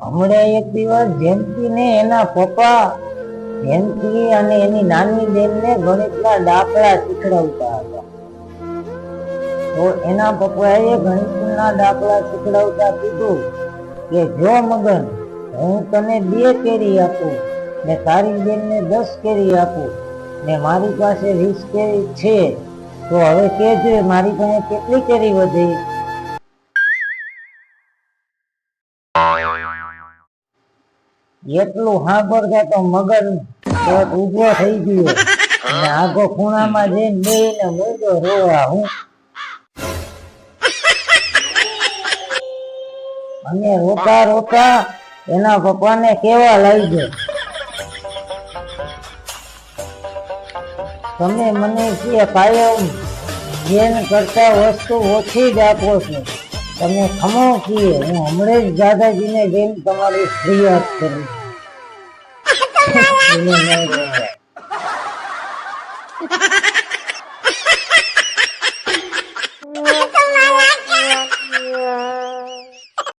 હમણાં એક દિવસ જયંતી ને એના પપ્પા જયંતી અને એની નાની બેન ને ગણિતના દાખલા શીખડાવતા હતા. તો એના પપ્પાએ ગણિતના દાખલા શીખડાવતા કીધું કે જો મગન, હું તને 2 કેરી આપું ને તારી બેન ને 10 કેરી આપું ને મારી પાસે 20 કેરી છે, તો હવે કેજે મારી પાસે કેટલી કેરી વધી? એટલું સાંભળતા તો મગન ઉભો થઈ ગયો અને આગો ખૂણામાં જઈને બેહીને મૂંગો રોવા. હું અને રોતા રોતા એના પપ્પાને કેવા લાગ્યો, તમે મને કે કાયમ જેન કરતા વસ્તુ ઓછી જ આપો છો, તમે ખમો કીએ હું હમણાં જ દાદાજીને જઈને તમારી ફરિયાદ કરું. એને નહીં રોવાય.